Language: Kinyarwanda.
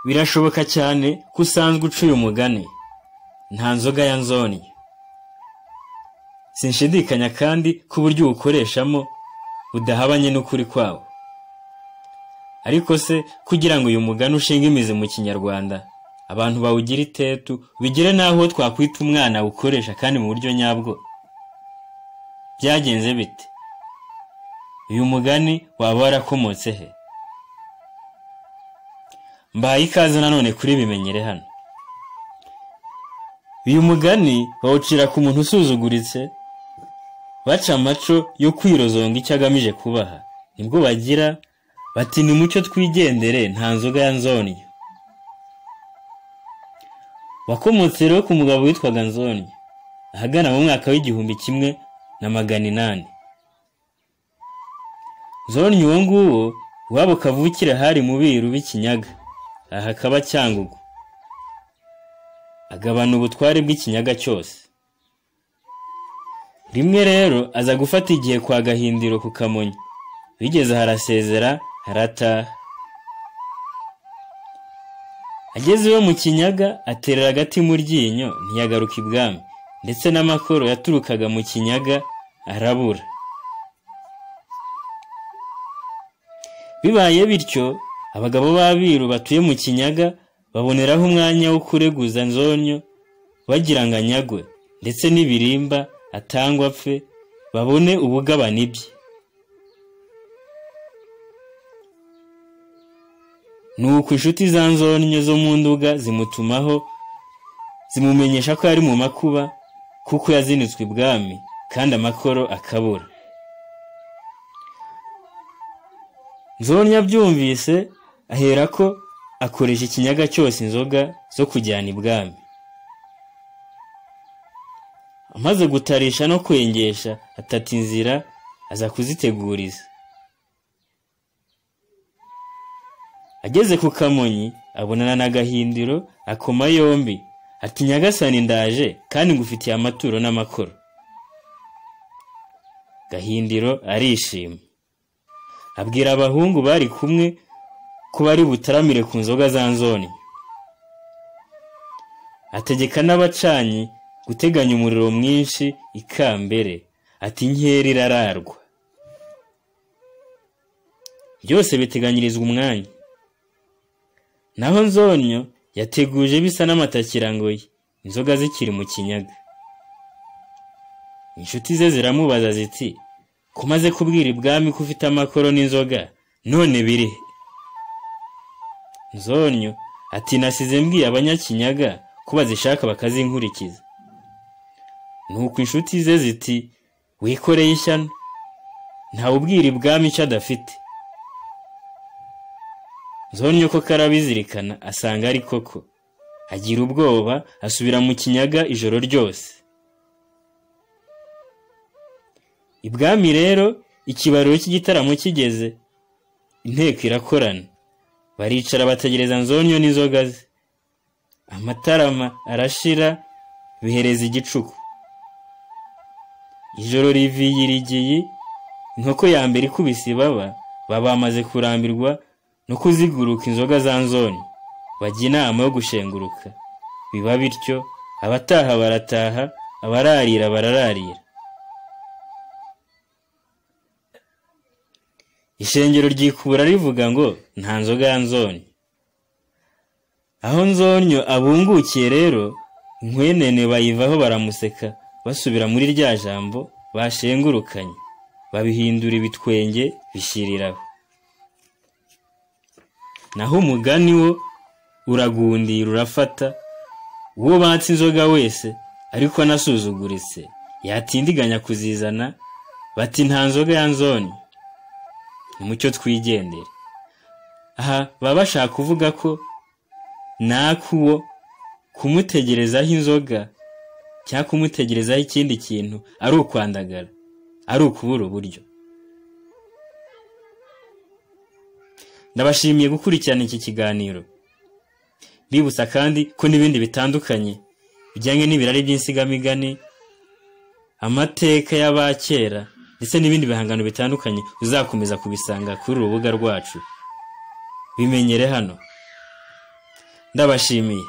birashoboka cyane ko usanzwe ucuye umugani nta nzoga ya nzonye. Sinshidikanya kandi ko uburyo uwukoreshamo budahabanye n'ukuri kwawo. Ariko se kugira ngo uyu mugani ushinge imizi mu Kinyarwanda, abantu bawugira itetu bigire naho twakwita umwana ukoresha kandi mu buryo nyabwo, byagenze bite? Uyu mugani waba warakomotse he? Mbaye ikaze nanone kuri bimenyere hano. Uyu mugani bawucira ku muntu usuzuguritse, baca amaco yo kwirozonga icyo agamije kubaha. Nibwo bagira bati ni mucyo twigendere nta nzoga ya nzonyo. Wakomotse rero ku mugabo witwaga Nzonyo ahagana mu mwaka w'1800. Nzonyo uwo nguwo iwabo kavukire hari mu biru b'Ikinyaga, aha kaba Cyangugu. Agabana ubutware bw'Ikinyaga cyose. Rimwe rero aza gufata igihe kwa Gahindiro ku Kamonyi, bigeze harasezera harataha. Ageze iwe mu Kinyaga aterera agati mu ryinyo ntiyagaruka ibwami, ndetse n'amakoro yaturukaga mu Kinyaga arabura. Bibaye bityo abagabo b'abiru batuye mu Kinyaga baboneraho umwanya wo kureguza Nzonyo bagira ngo anyagwe, ndetse n'ibirimba atangwa apfe babone ubugabane ibye. Nuko inshuti za Nzonyo zo mu Nduga zimutumaho zimumenyesha ko ari mu makuba kuko yazinitswe ibwami kandi amakoro akabura. Nzonyo abyumvise aherako akoresha Ikinyaga cyose inzoga zo kujyana ibwami. Amaze gutarisha no kwengesha atata inzira aza kuziteguriza. Ageze ku Kamonyi abonana na Gahindiro akoma yombi ati Nyagasani ndaje kandi ngufitiye amaturo n'amakoro. Gahindiro arishima, abwira abahungu bari kumwe ko bari butaramire ku nzoga za Nzonyo. Ategeka n'abacanyi guteganya umuriro mwinshi ikambere, ati nkeri irararwa. Byose biteganyirizwa umwanya. Naho Nzonyo yateguje bisa n'amatakirangoye, inzoga zikiri mu Kinyaga. Inshuti ze ziramubaza ziti kumaze kubwira ibwami ko ufite amakoro n'inzoga, none biri he? Nzonyo ati nasize mbwiye abanyakinyaga ko bazishaka bakazinkurikiza. Nuko inshuti ze ziti wikoreye ishyano, ntawe ubwira ibwami icyo adafite. Nzonyo ko karabizirikana asanga ari koko, agira ubwoba asubira mu Kinyaga ijoro ryose. Ibwami rero ikibariro cy'igitaramo kigeze, inteko irakorana, baricara bategereza Nzonyo n'inzoga ze. Amatarama arashira bihereza igicuku. Ijoro riviyirigiye, inkoko ya mbere ikubise ibaba, bamaze kurambirwa no kuziguruka inzoga za Nzonyo, bajya inama yo gushenguruka. Biba bityo, abataha barataha, abararira barararira. Ishengero ryikubura rivuga ngo nta nzoga ya Nzonyo. Aho Nzonyo abungukiye rero, inkwenene bayivaho baramuseka, basubira muri rya jambo bashengurukanye, babihindura ibitwenge bishiriraho. Naho umugani wo uragundira urafata, uwo batse inzoga wese ariko anasuzuguritse yatindiganya kuzizana, bati nta nzoga ya Nzonyo, nimucyo twigendere. Aha baba bashaka kuvuga ko nakuwo kumutegerezaho inzoga cyangwa kumutegerezaho ikindi kintu ari ukwandagara, ari ukubura uburyo. Ndabashimiye gukurikirana iki kiganiro. Bibutsa kandi ko n'ibindi bitandukanye bijyanye n'ibirari by'insigamigani, amateka y'abakera ndetse n'ibindi bihangano bitandukanye uzakomeza kubisanga kuri urubuga rwacu Bimenyere hano. ndabashimiye.